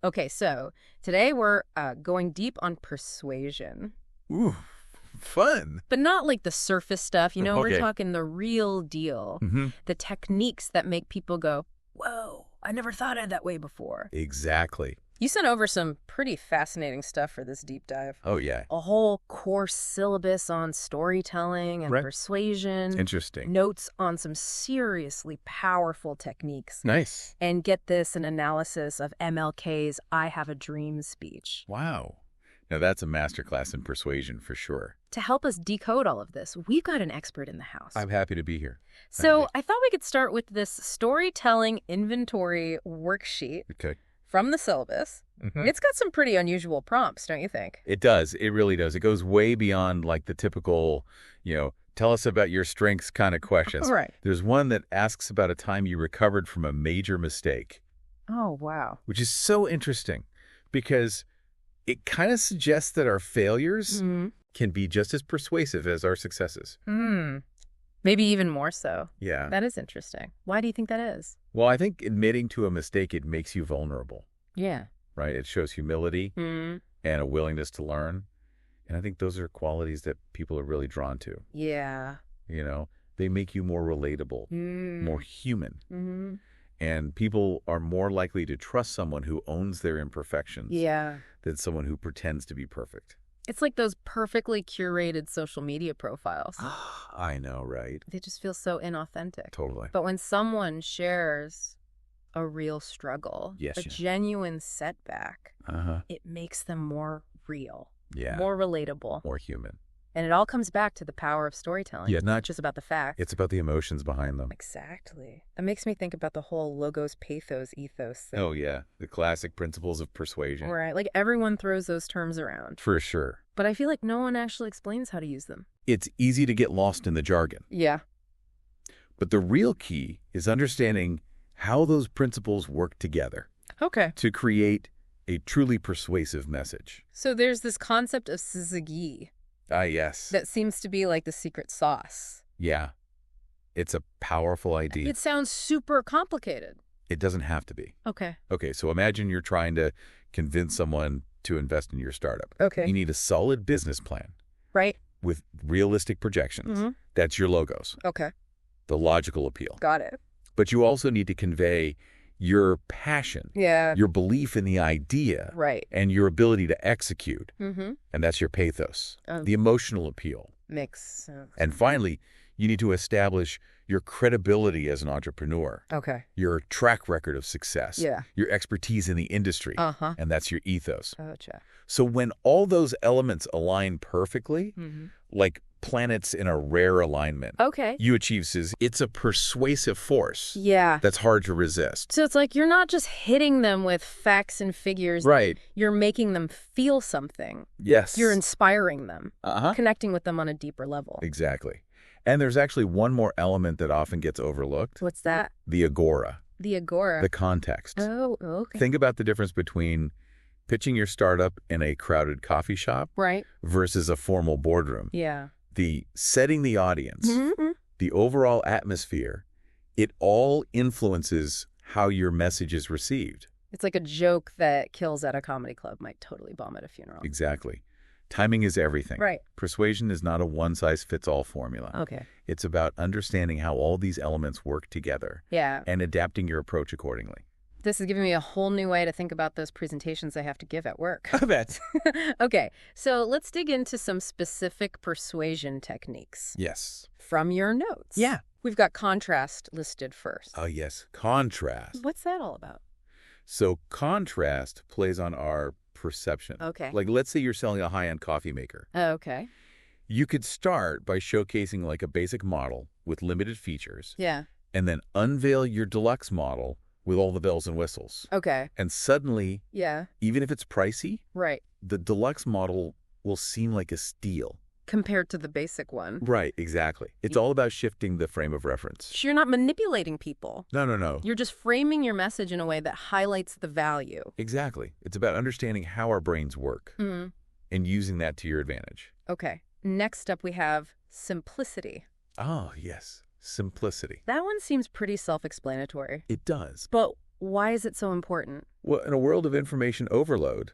Okay, so today we're going deep on persuasion. Ooh, fun. But not like the surface stuff, we're Okay. talking the real deal. Mm-hmm. The techniques that make people go, whoa, I never thought of it that way before. Exactly. You sent over some pretty fascinating stuff for this deep dive. Oh, yeah. A whole course syllabus on storytelling and Right. persuasion. Interesting. Notes on some seriously powerful techniques. Nice. And get this, an analysis of MLK's I Have a Dream speech. Wow. Now, that's a masterclass in persuasion for sure. To help us decode all of this, we've got an expert in the house. I'm happy to be here. So I thought we could start with this storytelling inventory worksheet Okay. from the syllabus. Mm-hmm. It's got some pretty unusual prompts, don't you think? It does. It really does. It goes way beyond like the typical, tell us about your strengths kind of questions. Right. There's one that asks about a time you recovered from a major mistake, Oh, wow. which is so interesting because it kind of suggests that our failures can be just as persuasive as our successes. Maybe even more so. Yeah. That is interesting. Why do you think that is? Well, I think admitting to a mistake, it makes you vulnerable, Yeah. right? It shows humility and a willingness to learn. And I think those are qualities that people are really drawn to. Yeah. They make you more relatable, more human. Mm-hmm. And people are more likely to trust someone who owns their imperfections Yeah. than someone who pretends to be perfect. It's like those perfectly curated social media profiles. I know, right? They just feel so inauthentic. Totally. But when someone shares a real struggle, Yes, a yeah. genuine setback, Uh-huh. it makes them more real, Yeah. more relatable. More human. And it all comes back to the power of storytelling. Yeah, not just about the facts. It's about the emotions behind them. Exactly. That makes me think about the whole logos pathos ethos thing. Oh, yeah. The classic principles of persuasion. Right. Like everyone throws those terms around. For sure. But I feel like no one actually explains how to use them. It's easy to get lost in the jargon. Yeah. But the real key is understanding how those principles work together Okay. to create a truly persuasive message. So there's this concept of syzygy Ah, yes. that seems to be like the secret sauce. Yeah. It's a powerful idea. It sounds super complicated. It doesn't have to be. Okay. Okay, so imagine you're trying to convince someone to invest in your startup. Okay. You need a solid business plan Right? with realistic projections. Mhm. That's your logos, Okay. the logical appeal. Got it. But you also need to convey your passion, Yeah. your belief in the idea, Right. and your ability to execute. Mm-hmm. And that's your pathos, the emotional appeal. Makes sense. And finally, you need to establish your credibility as an entrepreneur, Okay. your track record of success, Yeah. your expertise in the industry, Uh-huh. and that's your ethos. Gotcha. So when all those elements align perfectly, Mm-hmm. like planets in a rare alignment, Okay. you achieve it's a persuasive force Yeah. that's hard to resist. So it's like you're not just hitting them with facts and figures. Right. You're making them feel something. Yes. You're inspiring them, Uh-huh. connecting with them on a deeper level. Exactly. And there's actually one more element that often gets overlooked. What's that? The agora, The agora. the context. Oh, okay. Think about the difference between pitching your startup in a crowded coffee shop Right. versus a formal boardroom. Yeah. The setting the audience, Mm-hmm. the overall atmosphere, it all influences how your message is received. It's like a joke that kills at a comedy club might totally bomb at a funeral. Exactly. Timing is everything. Right. Persuasion is not a one-size-fits-all formula. Okay. It's about understanding how all these elements work together Yeah. and adapting your approach accordingly. This is giving me a whole new way to think about those presentations I have to give at work. I bet. Okay, so let's dig into some specific persuasion techniques Yes. from your notes. Yeah. We've got contrast listed first. Oh, yes. Contrast. What's that all about? So contrast plays on our perception. Okay. Like, let's say you're selling a high-end coffee maker. Okay. You could start by showcasing like a basic model with limited features Yeah. and then unveil your deluxe model with all the bells and whistles. Okay. And suddenly, Yeah. even if it's pricey, Right. the deluxe model will seem like a steal. Compared to the basic one. Right, exactly. It's all about shifting the frame of reference. So you're not manipulating people. No. You're just framing your message in a way that highlights the value. Exactly. It's about understanding how our brains work Mm. and using that to your advantage. Okay. Next up, we have simplicity. Oh, yes. Simplicity. That one seems pretty self-explanatory. It does. But Why is it so important? Well, in a world of information overload,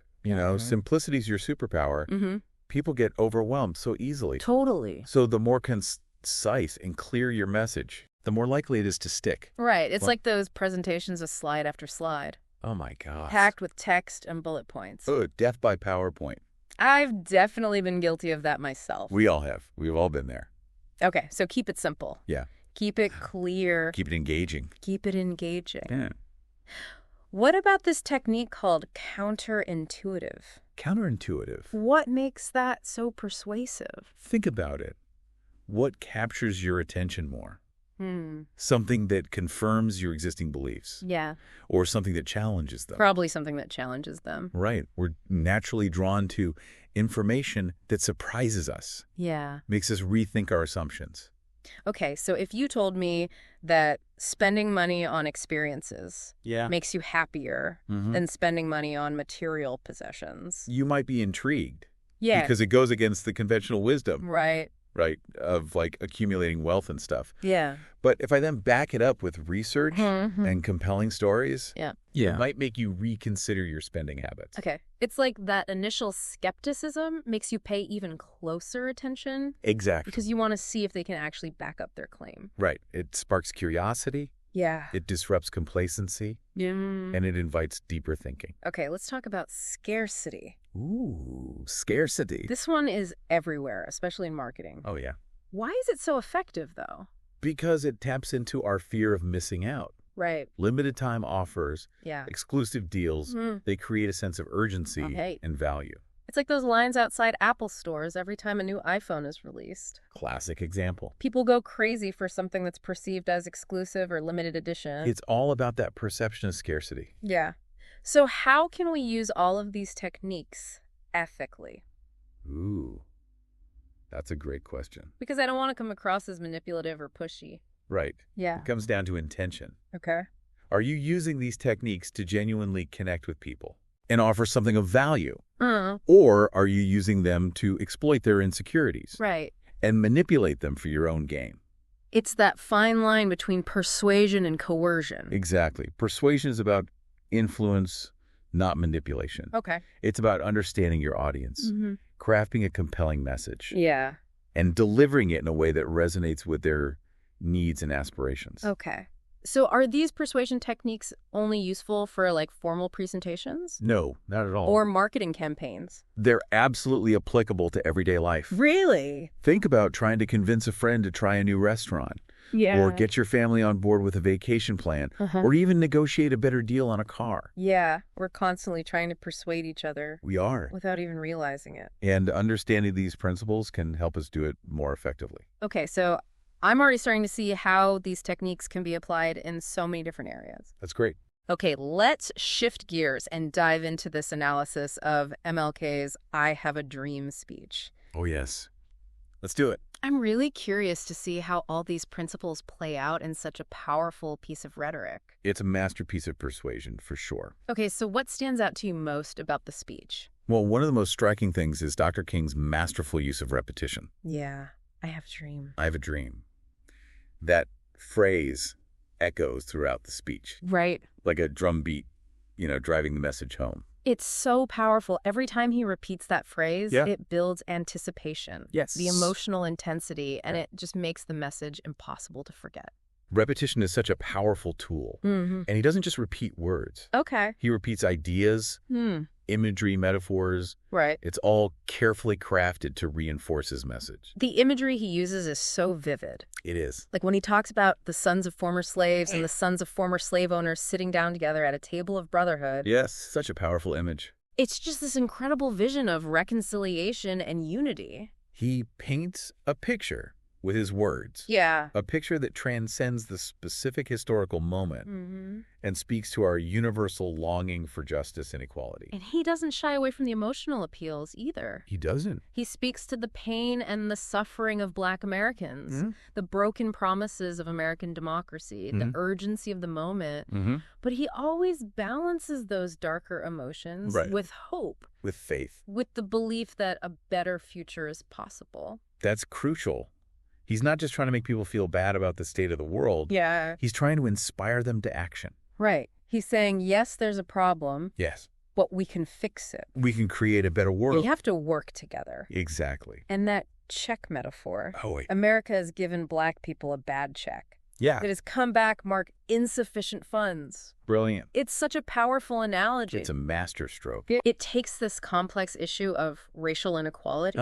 simplicity is your superpower. Mm-hmm. People get overwhelmed so easily. Totally. So the more concise and clear your message, the more likely it is to stick. Right. It's like those presentations of slide after slide. Oh, my gosh. Packed with text and bullet points. Oh, death by PowerPoint. I've definitely been guilty of that myself. We all have. We've all been there. Okay, so keep it simple. Yeah. Keep it clear. Keep it engaging. Keep it engaging. Yeah. What about this technique called counterintuitive? Counterintuitive. What makes that so persuasive? Think about it. What captures your attention more? Something that confirms your existing beliefs. Yeah. Or something that challenges them. Probably something that challenges them. Right. We're naturally drawn to information that surprises us. Yeah. Makes us rethink our assumptions. Okay, so if you told me that spending money on experiences makes you happier than spending money on material possessions. You might be intrigued. Yeah. Because it goes against the conventional wisdom. Right. Right, of like accumulating wealth and stuff. Yeah. But if I then back it up with research and compelling stories, it might make you reconsider your spending habits. Okay. It's like that initial skepticism makes you pay even closer attention. Exactly. Because you want to see if they can actually back up their claim. Right. It sparks curiosity. Yeah. It disrupts complacency. Yeah. And it invites deeper thinking. Okay, let's talk about scarcity. Ooh, scarcity. This one is everywhere, especially in marketing. Oh, yeah. Why is it so effective, though? Because it taps into our fear of missing out. Right. Limited time offers, Yeah. exclusive deals, they create a sense of urgency and value. It's like those lines outside Apple stores every time a new iPhone is released. Classic example. People go crazy for something that's perceived as exclusive or limited edition. It's all about that perception of scarcity. Yeah. So how can we use all of these techniques ethically? Ooh, that's a great question. Because I don't want to come across as manipulative or pushy. Right. Yeah. It comes down to intention. Okay. Are you using these techniques to genuinely connect with people and offer something of value? Or are you using them to exploit their insecurities? Right. And manipulate them for your own gain? It's that fine line between persuasion and coercion. Exactly. Persuasion is about influence, not manipulation. Okay. It's about understanding your audience, crafting a compelling message, Yeah. and delivering it in a way that resonates with their needs and aspirations. Okay. So are these persuasion techniques only useful for like formal presentations? No, not at all. Or marketing campaigns? They're absolutely applicable to everyday life. Really? Think about trying to convince a friend to try a new restaurant. Yeah. Or get your family on board with a vacation plan. Or even negotiate a better deal on a car. Yeah. We're constantly trying to persuade each other. We are. Without even realizing it. And understanding these principles can help us do it more effectively. Okay, so I'm already starting to see how these techniques can be applied in so many different areas. That's great. Okay, let's shift gears and dive into this analysis of MLK's I Have a Dream speech. Oh, yes. Let's do it. I'm really curious to see how all these principles play out in such a powerful piece of rhetoric. It's a masterpiece of persuasion, for sure. Okay, so what stands out to you most about the speech? Well, one of the most striking things is Dr. King's masterful use of repetition. Yeah, I have a dream. I have a dream. That phrase echoes throughout the speech. Right. Like a drum beat, driving the message home. It's so powerful. Every time he repeats that phrase, it builds anticipation. Yes. The emotional intensity, and it just makes the message impossible to forget. Repetition is such a powerful tool. And he doesn't just repeat words. Okay. He repeats ideas, imagery, metaphors. Right. It's all carefully crafted to reinforce his message. The imagery he uses is so vivid. It is. Like when he talks about the sons of former slaves and the sons of former slave owners sitting down together at a table of brotherhood. Yes, such a powerful image. It's just this incredible vision of reconciliation and unity. He paints a picture with his words. Yeah. A picture that transcends the specific historical moment and speaks to our universal longing for justice and equality. And he doesn't shy away from the emotional appeals either. He doesn't. He speaks to the pain and the suffering of Black Americans, the broken promises of American democracy, the urgency of the moment. But he always balances those darker emotions with hope. With faith. With the belief that a better future is possible. That's crucial. He's not just trying to make people feel bad about the state of the world. Yeah. He's trying to inspire them to action. Right. He's saying, yes, there's a problem, Yes. but we can fix it. We can create a better world. We have to work together. Exactly. And that check metaphor. Oh, wait. America has given Black people a bad check. Yeah. That has come back mark insufficient funds. Brilliant. It's such a powerful analogy. It's a masterstroke. It takes this complex issue of racial inequality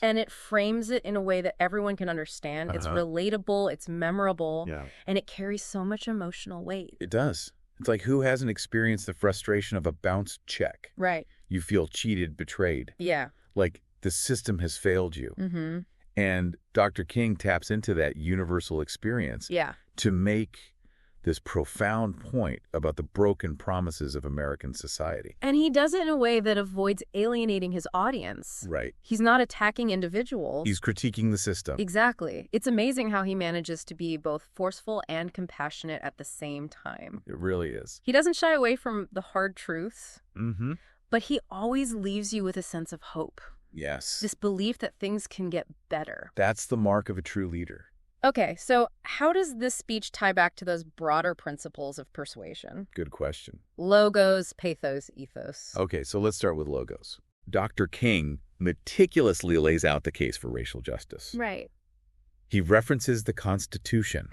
and it frames it in a way that everyone can understand. It's relatable, it's memorable, and it carries so much emotional weight. It does. It's like, who hasn't experienced the frustration of a bounced check? Right. You feel cheated, betrayed. Yeah. Like the system has failed you. Mm-hmm. And Dr. King taps into that universal experience to make this profound point about the broken promises of American society. And he does it in a way that avoids alienating his audience. Right. He's not attacking individuals. He's critiquing the system. Exactly. It's amazing how he manages to be both forceful and compassionate at the same time. It really is. He doesn't shy away from the hard truths, Mm-hmm. but he always leaves you with a sense of hope. Yes. This belief that things can get better. That's the mark of a true leader. Okay, so how does this speech tie back to those broader principles of persuasion? Good question. Logos, pathos, ethos. Okay, so let's start with logos. Dr. King meticulously lays out the case for racial justice. Right. He references the Constitution,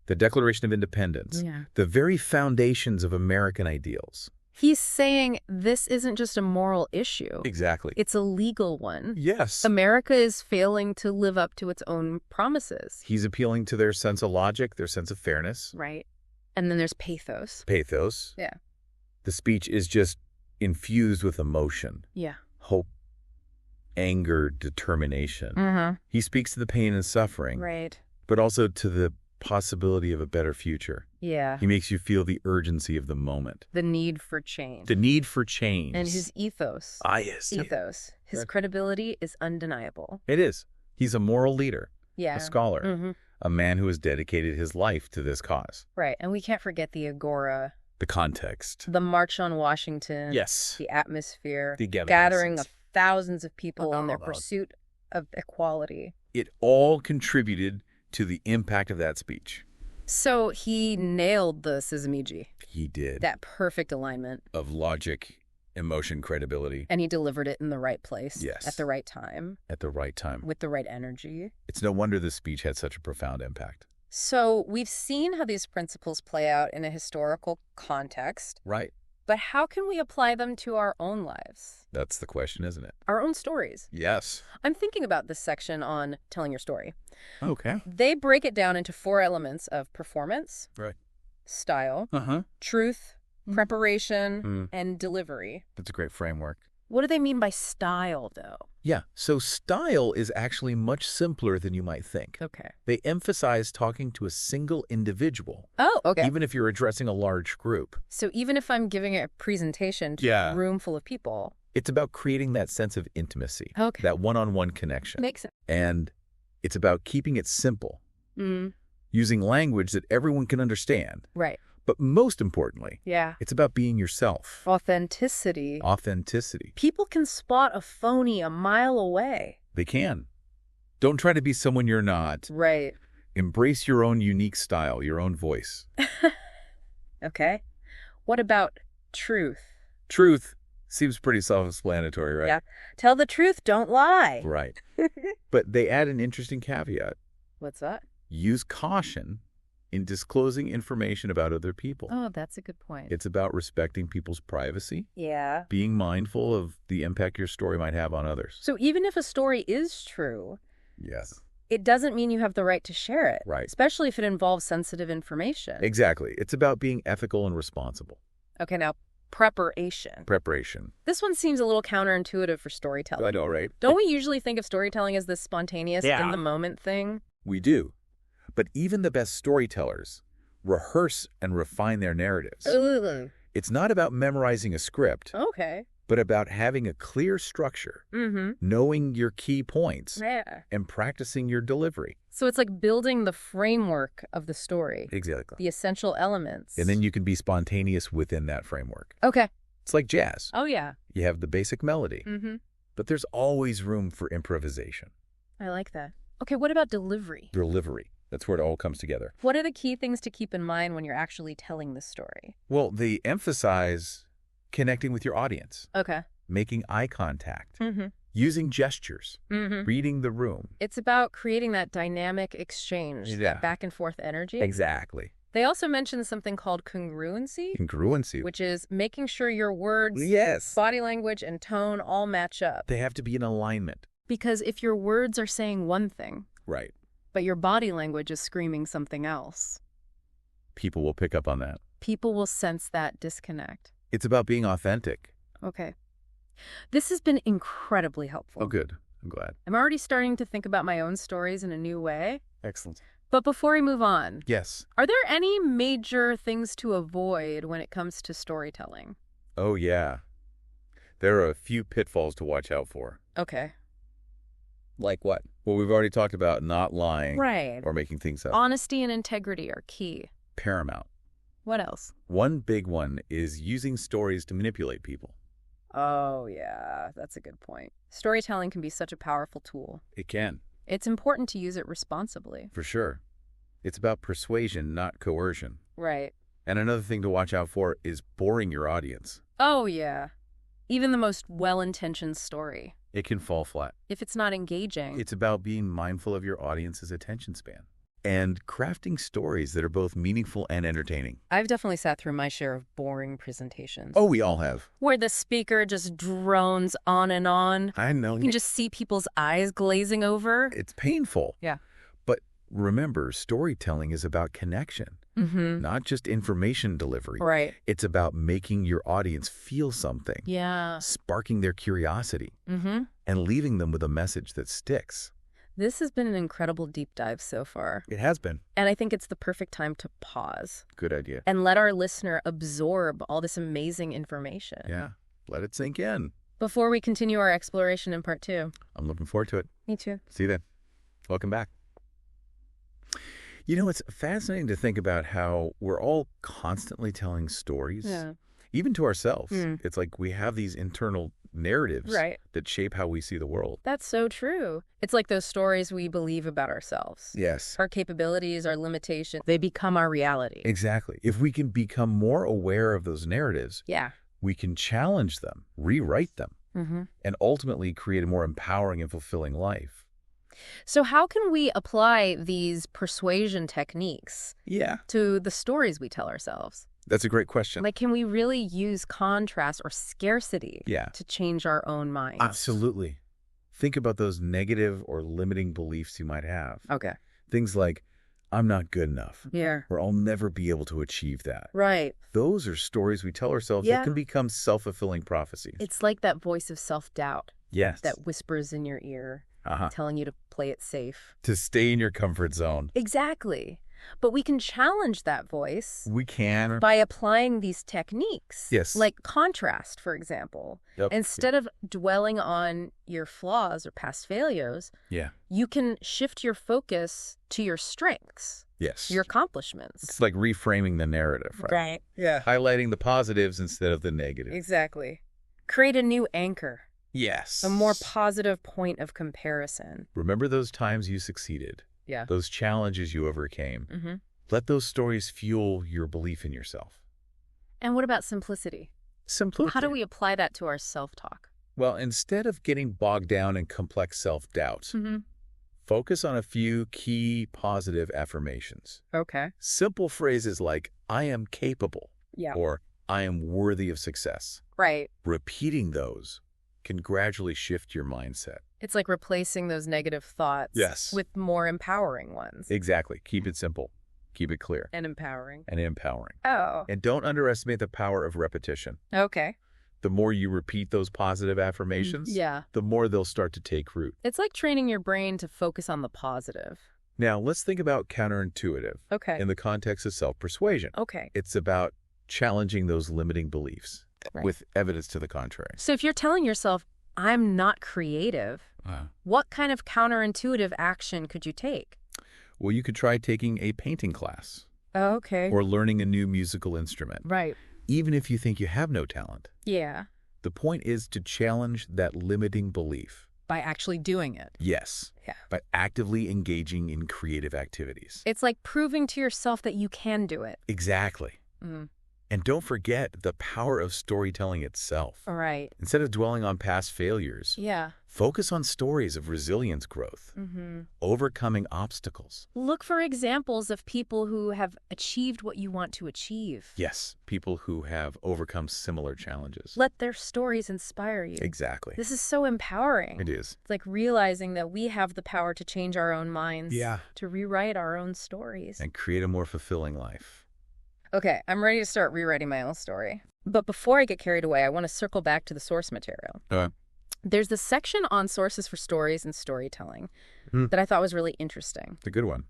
the Declaration of Independence, the very foundations of American ideals. He's saying this isn't just a moral issue. Exactly. It's a legal one. Yes. America is failing to live up to its own promises. He's appealing to their sense of logic, their sense of fairness. Right. And then there's pathos. Pathos. Yeah. The speech is just infused with emotion. Yeah. Hope, anger, determination. Mm-hmm. He speaks to the pain and suffering. Right. But also to the possibility of a better future. Yeah. He makes you feel the urgency of the moment. The need for change. The need for change. And his ethos. Yes. Ethos. His credibility is undeniable. It is. He's a moral leader. Yeah. A scholar. A man who has dedicated his life to this cause. Right. And we can't forget the agora. The context. The March on Washington. Yes. The atmosphere. The gathering of thousands of people in their pursuit of equality. It all contributed to the impact of that speech. So he nailed the Sizimiji. He did. That perfect alignment. Of logic, emotion, credibility. And he delivered it in the right place. Yes. At the right time. At the right time. With the right energy. It's no wonder this speech had such a profound impact. So we've seen how these principles play out in a historical context. Right. But how can we apply them to our own lives? That's the question, isn't it? Our own stories. Yes. I'm thinking about this section on telling your story. Okay. They break it down into 4 elements of performance, style, truth, preparation, and delivery. That's a great framework. What do they mean by style, though? Yeah, so style is actually much simpler than you might think. Okay. They emphasize talking to a single individual. Oh, okay. Even if you're addressing a large group. So even if I'm giving a presentation to a room full of people. It's about creating that sense of intimacy. Okay. That one-on-one connection. Makes sense. And it's about keeping it simple. Using language that everyone can understand. Right. But most importantly, it's about being yourself. Authenticity. Authenticity. People can spot a phony a mile away. They can. Don't try to be someone you're not. Right. Embrace your own unique style, your own voice. Okay. What about truth? Truth seems pretty self-explanatory, right? Yeah. Tell the truth, don't lie. Right. But they add an interesting caveat. What's that? Use caution in disclosing information about other people. Oh, that's a good point. It's about respecting people's privacy. Yeah. Being mindful of the impact your story might have on others. So even if a story is true, yes, it doesn't mean you have the right to share it. Right. Especially if it involves sensitive information. Exactly. It's about being ethical and responsible. Okay, now preparation. Preparation. This one seems a little counterintuitive for storytelling. I know, right? Don't we usually think of storytelling as this spontaneous, in-the-moment thing? We do. But even the best storytellers rehearse and refine their narratives. It's not about memorizing a script, but about having a clear structure, knowing your key points, and practicing your delivery. So it's like building the framework of the story. Exactly. The essential elements. And then you can be spontaneous within that framework. Okay. It's like jazz. Oh, yeah. You have the basic melody, but there's always room for improvisation. I like that. Okay, what about delivery? Delivery. That's where it all comes together. What are the key things to keep in mind when you're actually telling the story? Well, they emphasize connecting with your audience. Okay. Making eye contact. Using gestures. Reading the room. It's about creating that dynamic exchange, that back and forth energy. Exactly. They also mentioned something called congruency. Congruency. Which is making sure your words, body language, and tone all match up. They have to be in alignment. Because if your words are saying one thing, right, but your body language is screaming something else, people will pick up on that. People will sense that disconnect. It's about being authentic. Okay. This has been incredibly helpful. Oh, good. I'm glad. I'm already starting to think about my own stories in a new way. Excellent. But before we move on, yes, are there any major things to avoid when it comes to storytelling? Oh, yeah. There are a few pitfalls to watch out for. Okay. Like what? Well, we've already talked about not lying. Right. Or making things up. Honesty and integrity are key. Paramount. What else? One big one is using stories to manipulate people. Oh, yeah, that's a good point. Storytelling can be such a powerful tool. It can. It's important to use it responsibly. For sure. It's about persuasion, not coercion. Right. And another thing to watch out for is boring your audience. Oh, yeah. Even the most well-intentioned story. It can fall flat. If it's not engaging. It's about being mindful of your audience's attention span. And crafting stories that are both meaningful and entertaining. I've definitely sat through my share of boring presentations. Oh, we all have. Where the speaker just drones on and on. I know. You can just see people's eyes glazing over. It's painful. Yeah. But remember, storytelling is about connection, not just information delivery. Right. It's about making your audience feel something. Yeah. Sparking their curiosity. And leaving them with a message that sticks. This has been an incredible deep dive so far. It has been. And I think it's the perfect time to pause. Good idea. And let our listener absorb all this amazing information. Yeah, let it sink in. Before we continue our exploration in part 2. I'm looking forward to it. Me too. See you then. Welcome back. You know, it's fascinating to think about how we're all constantly telling stories. Yeah. Even to ourselves. It's like we have these internal narratives that shape how we see the world. That's so true. It's like those stories we believe about ourselves. Yes. Our capabilities, our limitations, they become our reality. Exactly. If we can become more aware of those narratives, we can challenge them, rewrite them, and ultimately create a more empowering and fulfilling life. So how can we apply these persuasion techniques to the stories we tell ourselves? That's a great question. Like, can we really use contrast or scarcity to change our own minds? Absolutely. Think about those negative or limiting beliefs you might have. Okay. Things like, I'm not good enough. Yeah. Or I'll never be able to achieve that. Right. Those are stories we tell ourselves that can become self-fulfilling prophecies. It's like that voice of self-doubt. Yes. That whispers in your ear, telling you to play it safe. To stay in your comfort zone. Exactly. But we can challenge that voice. We can. By applying these techniques. Yes. Like contrast, for example. Yep. Instead of dwelling on your flaws or past failures, you can shift your focus to your strengths. Yes. Your accomplishments. It's like reframing the narrative, right? Right. Yeah. Highlighting the positives instead of the negatives. Exactly. Create a new anchor. Yes. A more positive point of comparison. Remember those times you succeeded. Yeah. Those challenges you overcame. Let those stories fuel your belief in yourself. And what about simplicity? Simplicity. How do we apply that to our self-talk? Well, instead of getting bogged down in complex self-doubt, focus on a few key positive affirmations. Okay. Simple phrases like, I am capable. Or, I am worthy of success. Right. Repeating those can gradually shift your mindset. It's like replacing those negative thoughts with more empowering ones. Exactly. Keep it simple. Keep it clear. And empowering. And empowering. Oh. And don't underestimate the power of repetition. Okay. The more you repeat those positive affirmations, the more they'll start to take root. It's like training your brain to focus on the positive. Now, let's think about counterintuitive in the context of self-persuasion. Okay. It's about challenging those limiting beliefs with evidence to the contrary. So if you're telling yourself, I'm not creative, what kind of counterintuitive action could you take? Well, you could try taking a painting class. Okay. Or learning a new musical instrument. Right. Even if you think you have no talent. Yeah. The point is to challenge that limiting belief. By actually doing it. Yes. Yeah. By actively engaging in creative activities. It's like proving to yourself that you can do it. Exactly. And don't forget the power of storytelling itself. Right. Instead of dwelling on past failures, focus on stories of resilience growth, overcoming obstacles. Look for examples of people who have achieved what you want to achieve. Yes, people who have overcome similar challenges. Let their stories inspire you. Exactly. This is so empowering. It is. It's like realizing that we have the power to change our own minds, to rewrite our own stories. And create a more fulfilling life. Okay, I'm ready to start rewriting my own story. But before I get carried away, I want to circle back to the source material. There's this section on sources for stories and storytelling that I thought was really interesting. It's a good one.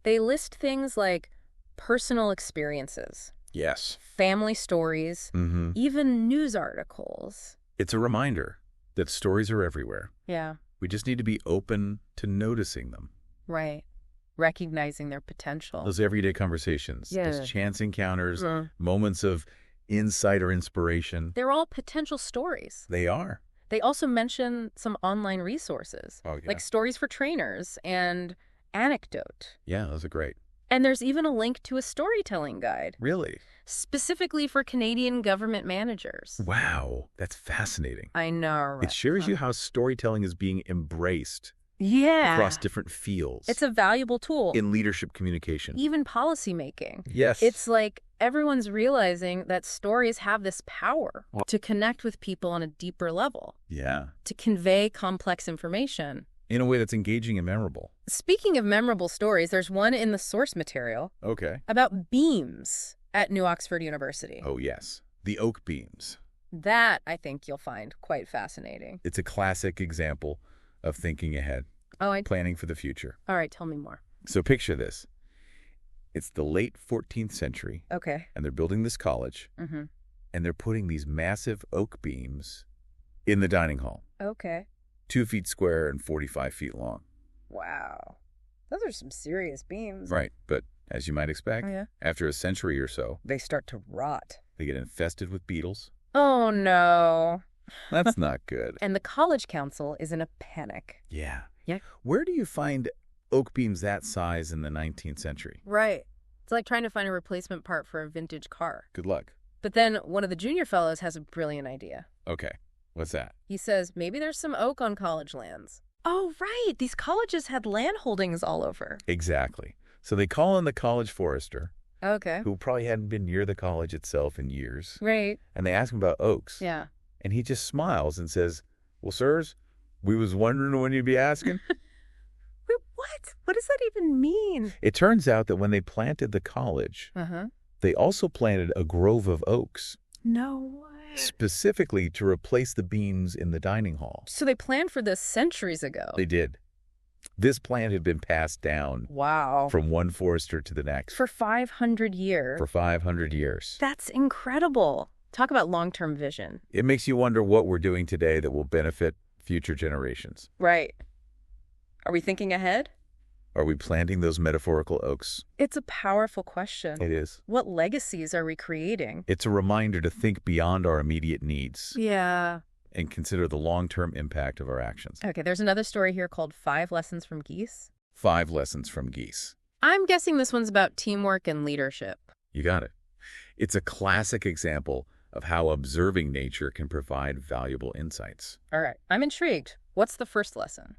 They list things like personal experiences. Yes. Family stories, even news articles. It's a reminder that stories are everywhere. Yeah. We just need to be open to noticing them. Right. Recognizing their potential. Those everyday conversations, those chance encounters, moments of insight or inspiration. They're all potential stories. They are. They also mention some online resources, like stories for trainers and anecdote. Yeah, those are great. And there's even a link to a storytelling guide. Really? Specifically for Canadian government managers. Wow, that's fascinating. I know, right? It shows you how storytelling is being embraced across different fields. It's a valuable tool. In leadership communication. Even policy making. Yes. It's like everyone's realizing that stories have this power to connect with people on a deeper level. Yeah. To convey complex information. In a way that's engaging and memorable. Speaking of memorable stories, there's one in the source material. About beams at New Oxford University. Oh, yes. The oak beams. That, I think you'll find quite fascinating. It's a classic example of thinking ahead. Planning for the future. All right, tell me more. So picture this. It's the late 14th century. And they're building this college. And they're putting these massive oak beams in the dining hall. 2 feet square and 45 feet long. Wow. Those are some serious beams. Right, but as you might expect, after a century or so, they start to rot. They get infested with beetles. Oh, no. That's not good. And the college council is in a panic. Yeah. Where do you find oak beams that size in the 19th century? Right. It's like trying to find a replacement part for a vintage car. Good luck. But then one of the junior fellows has a brilliant idea. Okay. What's that? He says, maybe there's some oak on college lands. Oh, right. These colleges had land holdings all over. Exactly. So they call in the college forester. Okay. Who probably hadn't been near the college itself in years. Right. And they ask him about oaks. Yeah. And he just smiles and says, well, sirs, we was wondering when you'd be asking. Wait, what? What does that even mean? It turns out that when they planted the college, they also planted a grove of oaks. No way. Specifically to replace the beams in the dining hall. So they planned for this centuries ago. They did. This plant had been passed down from one forester to the next. For 500 years. For 500 years. That's incredible. Talk about long-term vision. It makes you wonder what we're doing today that will benefit future generations. Right. Are we thinking ahead? Are we planting those metaphorical oaks? It's a powerful question. It is. What legacies are we creating? It's a reminder to think beyond our immediate needs. Yeah. And consider the long-term impact of our actions. Okay, there's another story here called 5 Lessons from Geese. 5 Lessons from Geese. I'm guessing this one's about teamwork and leadership. You got it. It's a classic example of how observing nature can provide valuable insights. All right, I'm intrigued. What's the first lesson?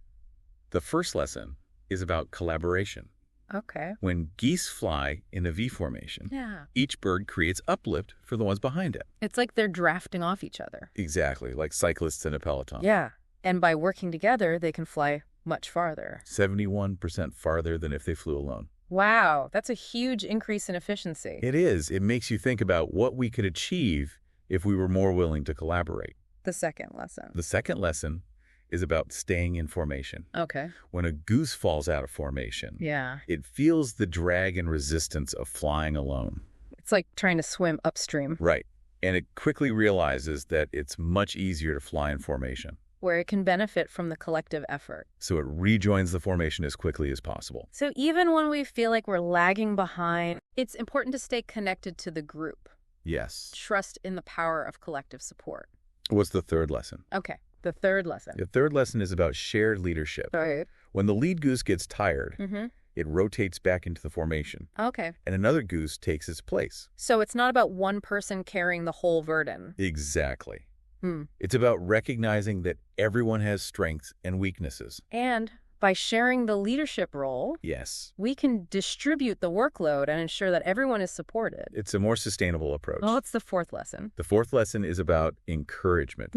The first lesson is about collaboration. Okay. When geese fly in a V formation, each bird creates uplift for the ones behind it. It's like they're drafting off each other. Exactly, like cyclists in a peloton. Yeah, and by working together, they can fly much farther. 71% farther than if they flew alone. Wow, that's a huge increase in efficiency. It is. It makes you think about what we could achieve if we were more willing to collaborate. The second lesson. The second lesson is about staying in formation. Okay. When a goose falls out of formation, it feels the drag and resistance of flying alone. It's like trying to swim upstream. Right. And it quickly realizes that it's much easier to fly in formation. Where it can benefit from the collective effort. So it rejoins the formation as quickly as possible. So even when we feel like we're lagging behind, it's important to stay connected to the group. Yes. Trust in the power of collective support. What's the third lesson? Okay. The third lesson. The third lesson is about shared leadership. Right. When the lead goose gets tired, it rotates back into the formation. Okay. And another goose takes its place. So it's not about one person carrying the whole burden. Exactly. It's about recognizing that everyone has strengths and weaknesses. And by sharing the leadership role, yes, we can distribute the workload and ensure that everyone is supported. It's a more sustainable approach. Well, what's the fourth lesson? The fourth lesson is about encouragement.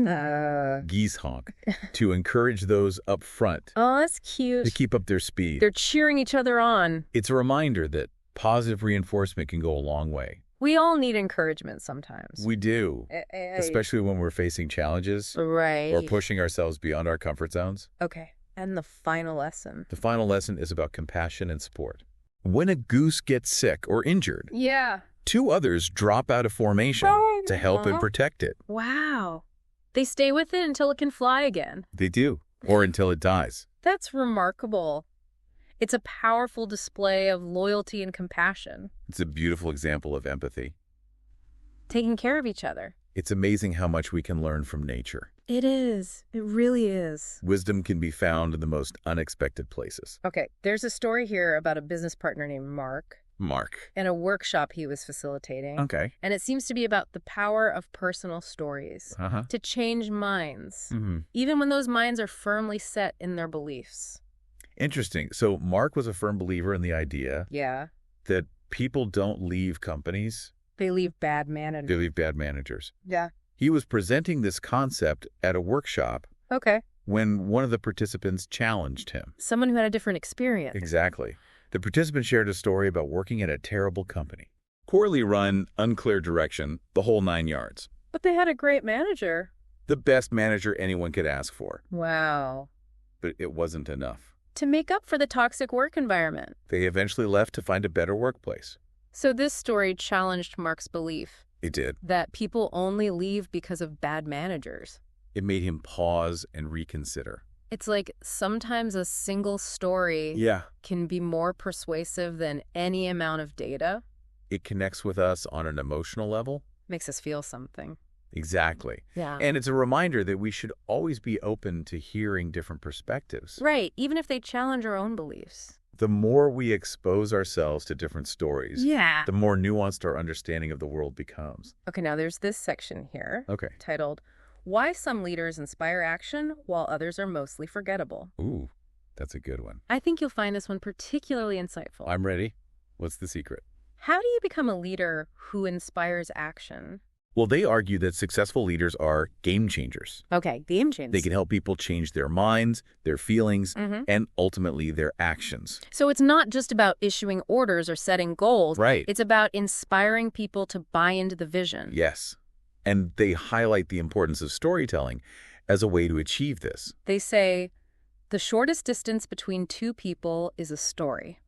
Geese honk. To encourage those up front. Oh, that's cute. To keep up their speed. They're cheering each other on. It's a reminder that positive reinforcement can go a long way. We all need encouragement sometimes. We do, especially when we're facing challenges. Right. Or pushing ourselves beyond our comfort zones. Okay. And the final lesson? The final lesson is about compassion and support. When a goose gets sick or injured, two others drop out of formation to help and protect it. Wow. They stay with it until it can fly again. They do, or until it dies. That's remarkable. It's a powerful display of loyalty and compassion. It's a beautiful example of empathy. Taking care of each other. It's amazing how much we can learn from nature. It is. It really is. Wisdom can be found in the most unexpected places. Okay, there's a story here about a business partner named Mark. And a workshop he was facilitating. Okay. And it seems to be about the power of personal stories to change minds, even when those minds are firmly set in their beliefs. Interesting. So Mark was a firm believer in the idea that people don't leave companies. They leave bad managers. They leave bad managers. Yeah. He was presenting this concept at a workshop. Okay. When one of the participants challenged him. Someone who had a different experience. Exactly. The participant shared a story about working at a terrible company. Poorly run, unclear direction, the whole 9 yards. But they had a great manager. The best manager anyone could ask for. Wow. But it wasn't enough. To make up for the toxic work environment. They eventually left to find a better workplace. So this story challenged Mark's belief. It did. That people only leave because of bad managers. It made him pause and reconsider. It's like sometimes a single story can be more persuasive than any amount of data. It connects with us on an emotional level. Makes us feel something. Exactly. Yeah. And it's a reminder that we should always be open to hearing different perspectives. Right, even if they challenge our own beliefs. The more we expose ourselves to different stories, the more nuanced our understanding of the world becomes. Okay, now there's this section here titled, Why Some Leaders Inspire Action While Others Are Mostly Forgettable. Ooh, that's a good one. I think you'll find this one particularly insightful. I'm ready. What's the secret? How do you become a leader who inspires action? Well, they argue that successful leaders are game changers. Okay, game changers. They can help people change their minds, their feelings, and ultimately their actions. So it's not just about issuing orders or setting goals. Right. It's about inspiring people to buy into the vision. Yes. And they highlight the importance of storytelling as a way to achieve this. They say, the shortest distance between two people is a story.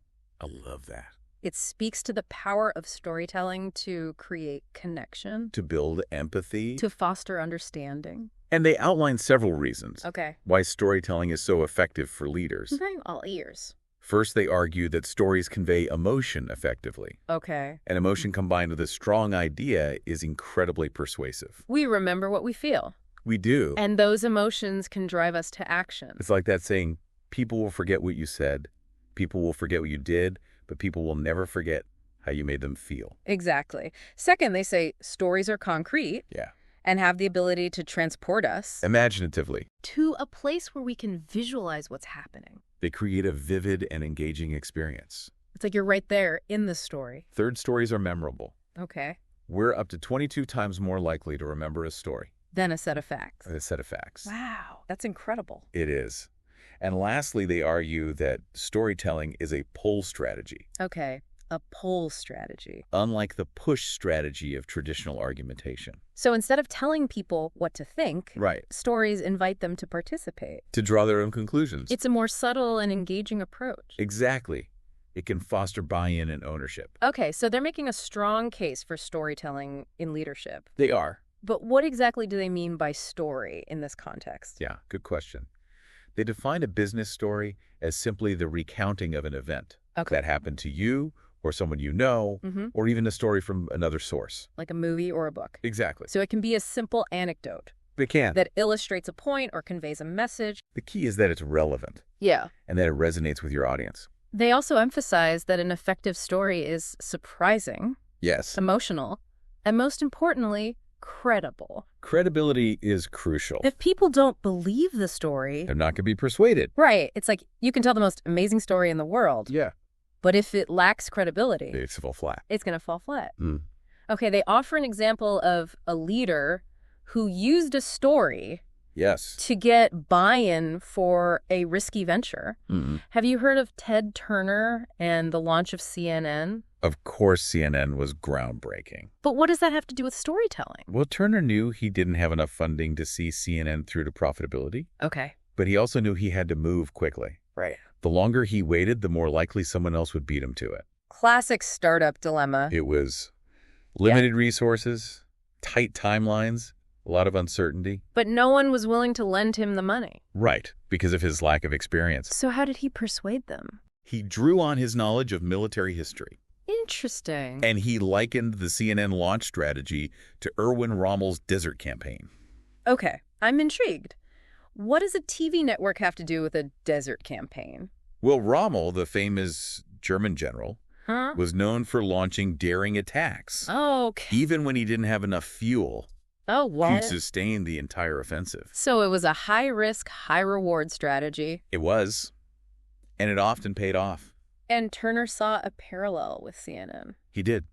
I love that. It speaks to the power of storytelling to create connection. To build empathy. To foster understanding. And they outline several reasons why storytelling is so effective for leaders. I'm all ears. First, they argue that stories convey emotion effectively. Okay. And emotion combined with a strong idea is incredibly persuasive. We remember what we feel. We do. And those emotions can drive us to action. It's like that saying, people will forget what you said, people will forget what you did, but people will never forget how you made them feel. Exactly. Second, they say stories are concrete. And have the ability to transport us imaginatively to a place where we can visualize what's happening. They create a vivid and engaging experience. It's like you're right there in the story. Third, stories are memorable. Okay. We're up to 22 times more likely to remember a story than a set of facts. A set of facts. Wow, that's incredible. It is. And lastly, they argue that storytelling is a pull strategy. Okay, a pull strategy. Unlike the push strategy of traditional argumentation. So instead of telling people what to think, stories invite them to participate. To draw their own conclusions. It's a more subtle and engaging approach. Exactly. It can foster buy-in and ownership. Okay, so they're making a strong case for storytelling in leadership. They are. But what exactly do they mean by story in this context? Yeah, good question. They define a business story as simply the recounting of an event that happened to you or someone you know, or even a story from another source. Like a movie or a book. Exactly. So it can be a simple anecdote. It can. That illustrates a point or conveys a message. The key is that it's relevant. Yeah. And that it resonates with your audience. They also emphasize that an effective story is surprising. Yes. Emotional. And most importantly, credible. Credibility is crucial. If people don't believe the story, they're not going to be persuaded. Right. It's like you can tell the most amazing story in the world. Yeah. But if it lacks credibility, It's fall flat. It's going to fall flat. Mm. Okay, they offer an example of a leader who used a story Yes. to get buy-in for a risky venture. Mm. Have you heard of Ted Turner and the launch of CNN? Of course, CNN was groundbreaking. But what does that have to do with storytelling? Well, Turner knew he didn't have enough funding to see CNN through to profitability. Okay. But he also knew he had to move quickly. Right. The longer he waited, the more likely someone else would beat him to it. Classic startup dilemma. It was limited resources, tight timelines, a lot of uncertainty. But no one was willing to lend him the money. Right, because of his lack of experience. So how did he persuade them? He drew on his knowledge of military history. Interesting. And he likened the CNN launch strategy to Erwin Rommel's desert campaign. Okay, I'm intrigued. What does a TV network have to do with a desert campaign? Well, Rommel, the famous German general, was known for launching daring attacks. Oh, okay. Even when he didn't have enough fuel to sustain the entire offensive. So it was a high-risk, high-reward strategy. It was. And it often paid off. And Turner saw a parallel with CNN. He did.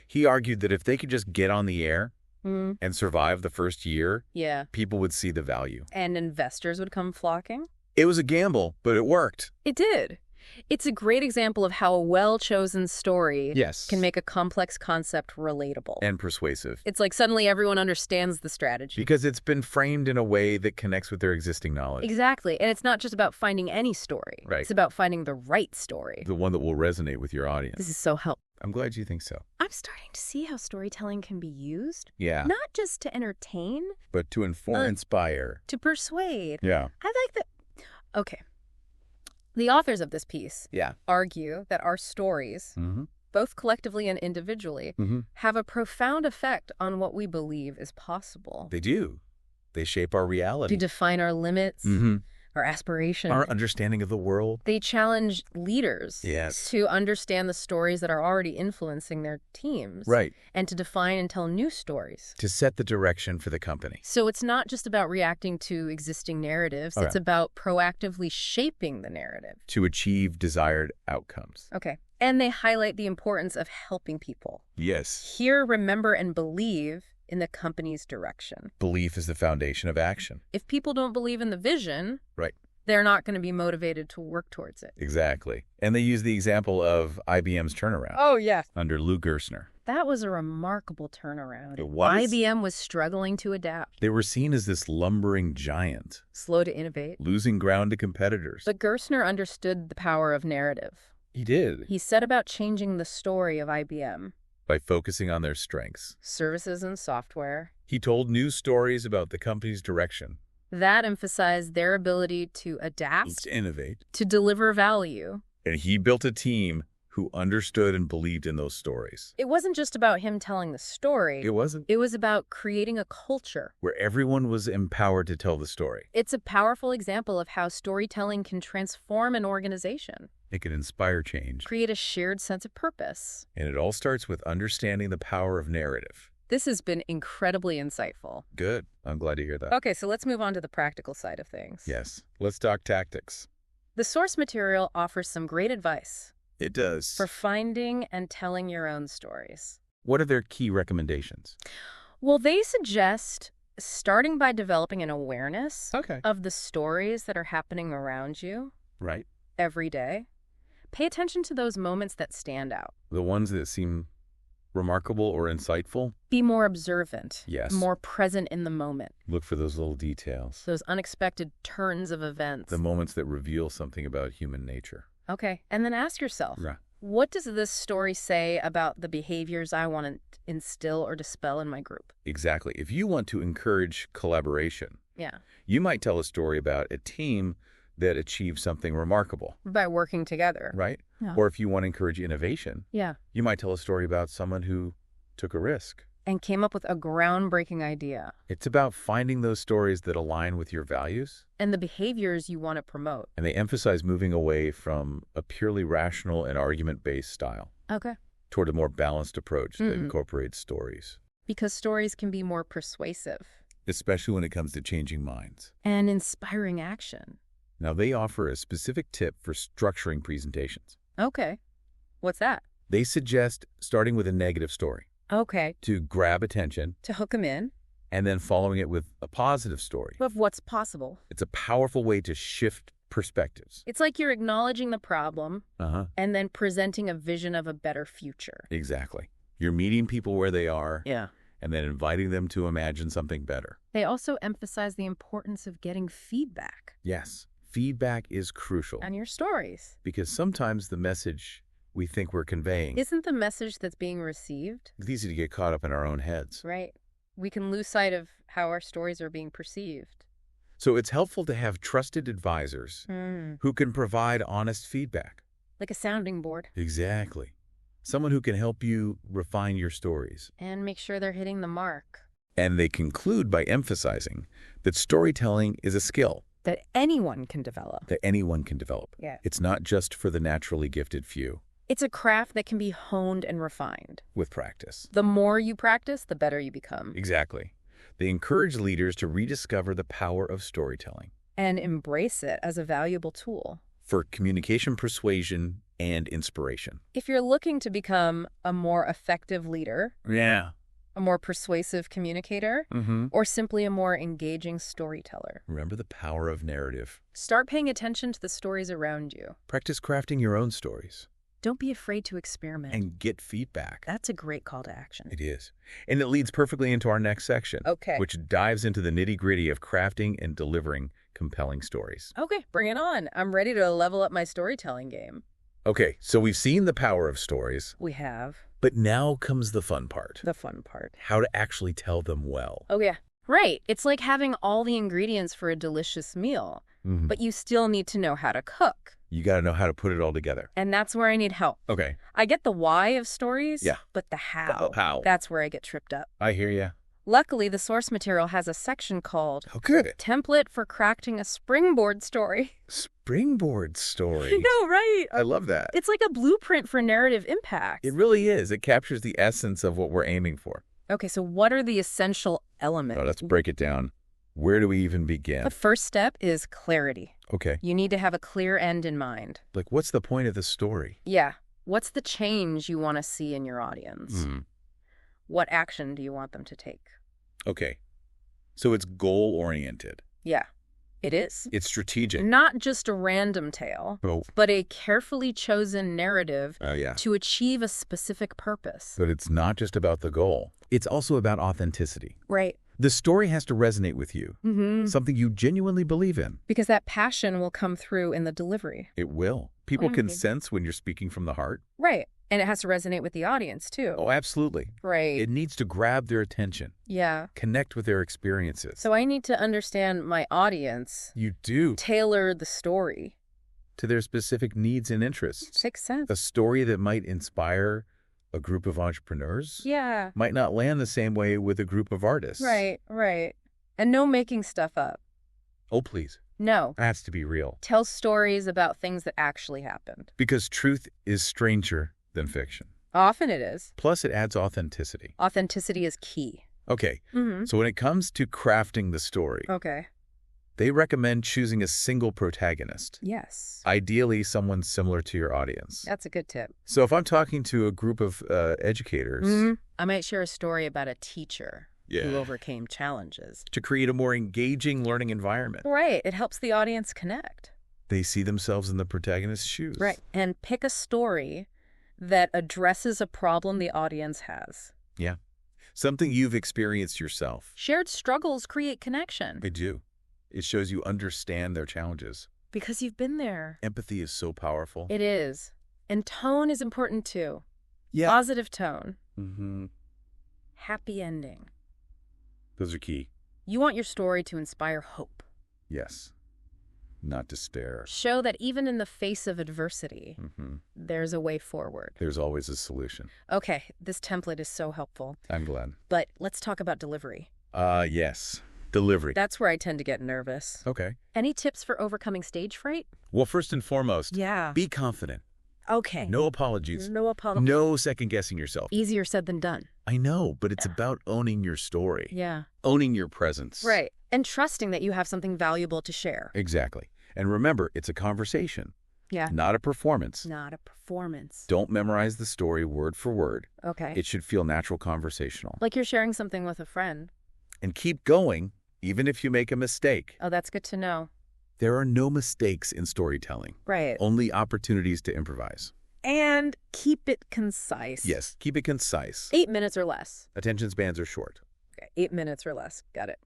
He argued that if they could just get on the air and survive the first year, people would see the value. And investors would come flocking? It was a gamble, but it worked. It did. It's a great example of how a well-chosen story can make a complex concept relatable. And persuasive. It's like suddenly everyone understands the strategy. Because it's been framed in a way that connects with their existing knowledge. Exactly. And it's not just about finding any story. Right. It's about finding the right story. The one that will resonate with your audience. This is so helpful. I'm glad you think so. I'm starting to see how storytelling can be used. Yeah. Not just to entertain. But to inform, inspire. To persuade. Yeah. I like that. Okay. The authors of this piece argue that our stories, both collectively and individually, have a profound effect on what we believe is possible. They do. They shape our reality. They define our limits, our aspirations. Our understanding of the world. They challenge leaders to understand the stories that are already influencing their teams. Right. And to define and tell new stories. To set the direction for the company. So it's not just about reacting to existing narratives. It's about proactively shaping the narrative. To achieve desired outcomes. Okay. And they highlight the importance of helping people. Yes. Hear, remember, and believe in the company's direction. Belief is the foundation of action. If people don't believe in the vision, they're not going to be motivated to work towards it. Exactly. And they use the example of IBM's turnaround. Oh, yeah. Under Lou Gerstner. That was a remarkable turnaround. It was. IBM was struggling to adapt. They were seen as this lumbering giant. Slow to innovate. Losing ground to competitors. But Gerstner understood the power of narrative. He did. He set about changing the story of IBM. By focusing on their strengths. Services and software. He told new stories about the company's direction. That emphasized their ability to adapt. To innovate. To deliver value. And he built a team who understood and believed in those stories. It wasn't just about him telling the story. It wasn't. It was about creating a culture. Where everyone was empowered to tell the story. It's a powerful example of how storytelling can transform an organization. It can inspire change. Create a shared sense of purpose. And it all starts with understanding the power of narrative. This has been incredibly insightful. Good. I'm glad to hear that. Okay, so let's move on to the practical side of things. Yes. Let's talk tactics. The source material offers some great advice. It does. For finding and telling your own stories. What are their key recommendations? Well, they suggest starting by developing an awareness of the stories that are happening around you. Right. Every day. Pay attention to those moments that stand out. The ones that seem remarkable or insightful? Be more observant. Yes. More present in the moment. Look for those little details. Those unexpected turns of events. The moments that reveal something about human nature. Okay. And then ask yourself, what does this story say about the behaviors I want to instill or dispel in my group? Exactly. If you want to encourage collaboration, you might tell a story about a team that achieved something remarkable. By working together. Right? Yeah. Or if you want to encourage innovation, you might tell a story about someone who took a risk. And came up with a groundbreaking idea. It's about finding those stories that align with your values. And the behaviors you want to promote. And they emphasize moving away from a purely rational and argument-based style. Okay. Toward a more balanced approach that incorporates stories. Because stories can be more persuasive. Especially when it comes to changing minds. And inspiring action. Now, they offer a specific tip for structuring presentations. Okay. What's that? They suggest starting with a negative story. Okay. To grab attention. To hook them in. And then following it with a positive story. Of what's possible. It's a powerful way to shift perspectives. It's like you're acknowledging the problem and then presenting a vision of a better future. Exactly. You're meeting people where they are. Yeah. And then inviting them to imagine something better. They also emphasize the importance of getting feedback. Yes. Feedback is crucial. On your stories. Because sometimes the message we think we're conveying isn't the message that's being received. It's easy to get caught up in our own heads. Right. We can lose sight of how our stories are being perceived. So it's helpful to have trusted advisors who can provide honest feedback. Like a sounding board. Exactly. Someone who can help you refine your stories. And make sure they're hitting the mark. And they conclude by emphasizing that storytelling is a skill. That anyone can develop. That anyone can develop. Yeah. It's not just for the naturally gifted few. It's a craft that can be honed and refined. With practice. The more you practice, the better you become. Exactly. They encourage leaders to rediscover the power of storytelling. And embrace it as a valuable tool. For communication, persuasion, and inspiration. If you're looking to become a more effective leader. Yeah. A more persuasive communicator. Or simply a more engaging storyteller. Remember the power of narrative. Start paying attention to the stories around you. Practice crafting your own stories. Don't be afraid to experiment. And get feedback. That's a great call to action. It is. And it leads perfectly into our next section. Okay. Which dives into the nitty-gritty of crafting and delivering compelling stories. Okay, bring it on. I'm ready to level up my storytelling game. Okay, so we've seen the power of stories. We have. But now comes the fun part. The fun part. How to actually tell them well. Oh, yeah. Right. It's like having all the ingredients for a delicious meal. But you still need to know how to cook. You got to know how to put it all together. And that's where I need help. Okay. I get the why of stories, yeah, but the how. How. That's where I get tripped up. I hear you. Luckily, the source material has a section called Template for Crafting a Springboard Story. Springboard story? No, right? I love that. It's like a blueprint for narrative impact. It really is. It captures the essence of what we're aiming for. Okay, so what are the essential elements? Oh, let's break it down. Where do we even begin? The first step is clarity. Okay. You need to have a clear end in mind. Like, what's the point of the story? Yeah. What's the change you want to see in your audience? What action do you want them to take? Okay. So it's goal-oriented. Yeah, it is. It's strategic. Not just a random tale, but a carefully chosen narrative to achieve a specific purpose. But it's not just about the goal. It's also about authenticity. Right. The story has to resonate with you, something you genuinely believe in. Because that passion will come through in the delivery. It will. People can sense when you're speaking from the heart. Right. And it has to resonate with the audience, too. Oh, absolutely. Right. It needs to grab their attention. Yeah. Connect with their experiences. So I need to understand my audience. You do. Tailor the story. To their specific needs and interests. Makes sense. A story that might inspire a group of entrepreneurs might not land the same way with a group of artists. Right, right. And no making stuff up. Oh, please. No. It has to be real. Tell stories about things that actually happened. Because truth is stranger than fiction. Often it is. Plus, it adds authenticity. Authenticity is key. Okay. So when it comes to crafting the story, they recommend choosing a single protagonist. Yes. Ideally, someone similar to your audience. That's a good tip. So if I'm talking to a group of educators... I might share a story about a teacher who overcame challenges. To create a more engaging learning environment. Right. It helps the audience connect. They see themselves in the protagonist's shoes. Right. And pick a story that addresses a problem the audience has. Yeah. Something you've experienced yourself. Shared struggles create connection. They do. It shows you understand their challenges. Because you've been there. Empathy is so powerful. It is. And tone is important too. Yeah. Positive tone. Happy ending. Those are key. You want your story to inspire hope. Yes. not despair. Show that even in the face of adversity, there's a way forward. There's always a solution. Okay, this template is so helpful. I'm glad. But let's talk about delivery. Yes. Delivery. That's where I tend to get nervous. Okay. Any tips for overcoming stage fright? Well, first and foremost, Yeah. be confident. Okay. No apologies. No apologies. No second-guessing yourself. Easier said than done. I know, but it's about owning your story. Yeah. Owning your presence. Right. And trusting that you have something valuable to share. Exactly. And remember, it's a conversation. Yeah. Not a performance. Not a performance. Don't memorize the story word for word. Okay. It should feel natural conversational. Like you're sharing something with a friend. And keep going, even if you make a mistake. Oh, that's good to know. There are no mistakes in storytelling. Right. Only opportunities to improvise. And keep it concise. Yes, keep it concise. 8 minutes or less. Attention spans are short. Okay, 8 minutes or less. Got it.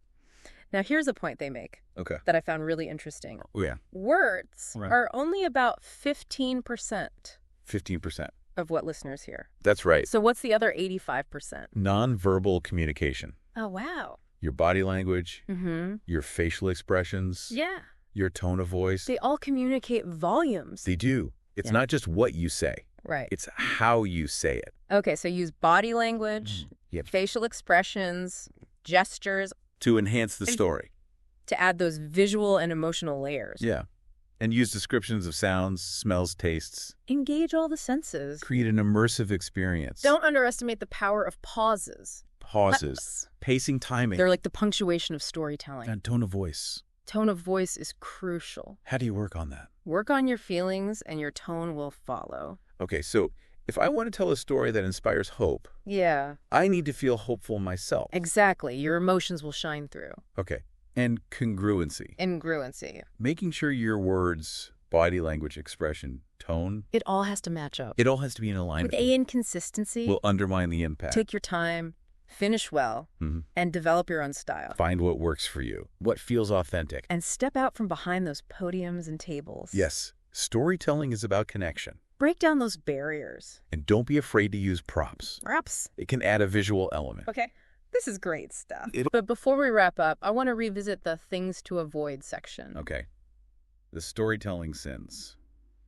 Now, here's a point they make Okay. that I found really interesting. Oh, yeah. Words Right. are only about 15% 15%. of what listeners hear. That's right. So what's the other 85%? Nonverbal communication. Oh, wow. Your body language, Mm-hmm. your facial expressions, Yeah. your tone of voice. They all communicate volumes. They do. It's Yeah. not just what you say. Right. It's how you say it. Okay, so use body language, Yep. facial expressions, gestures To enhance the story. to add those visual and emotional layers. Yeah. And use descriptions of sounds, smells, tastes. Engage all the senses. Create an immersive experience. Don't underestimate the power of pauses. Pauses. Pacing, timing. They're like the punctuation of storytelling. And tone of voice. Tone of voice is crucial. How do you work on that? Work on your feelings and your tone will follow. Okay, so if I want to tell a story that inspires hope, Yeah, I need to feel hopeful myself. exactly. Your emotions will shine through. Okay. And congruency. Incongruency. Making sure your words, body language, expression, tone, It all has to match up. it all has to be in alignment. With inconsistency, Will undermine the impact. take your time, finish well, and develop your own style. Find what works for you, what feels authentic. And step out from behind those podiums and tables. Yes, storytelling is about connection. Break down those barriers. And don't be afraid to use props. Props. It can add a visual element. Okay. This is great stuff. But before we wrap up, I want to revisit the things to avoid section. Okay. The storytelling sins.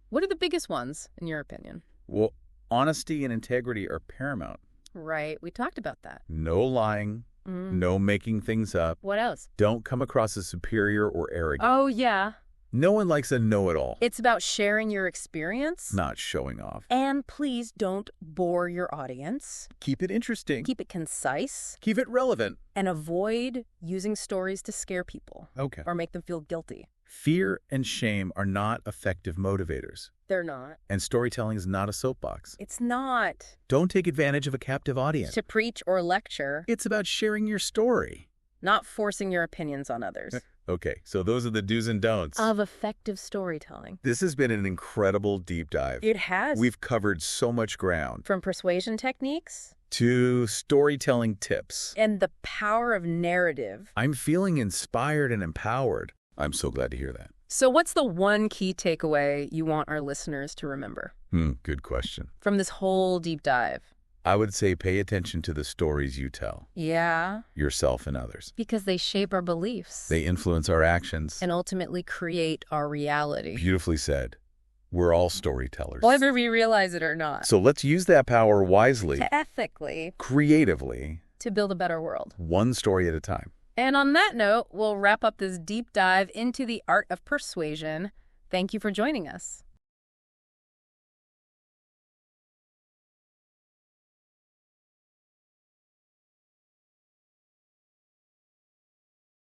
What are the biggest ones, in your opinion? Well, honesty and integrity are paramount. Right. We talked about that. No lying, no making things up. What else? Don't come across as superior or arrogant. Oh, yeah. No one likes a know-it-all. It's about sharing your experience. Not showing off. And please don't bore your audience. Keep it interesting. Keep it concise. Keep it relevant. And avoid using stories to scare people. Okay. Or make them feel guilty. Fear and shame are not effective motivators. They're not. And storytelling is not a soapbox. It's not. Don't take advantage of a captive audience. To preach or lecture. It's about sharing your story. Not forcing your opinions on others. Okay, so those are the do's and don'ts. Of effective storytelling. This has been an incredible deep dive. It has. We've covered so much ground. From persuasion techniques to storytelling tips. and the power of narrative. I'm feeling inspired and empowered. I'm so glad to hear that. So what's the one key takeaway you want our listeners to remember Good question. from this whole deep dive? I would say pay attention to the stories you tell, Yeah, yourself and others. because they shape our beliefs They influence our actions. and ultimately create our reality, Beautifully said. We're all storytellers. whether we realize it or not. So let's use that power wisely, To ethically, creatively, to build a better world. one story at a time. And on that note, we'll wrap up this deep dive into the art of persuasion. Thank you for joining us.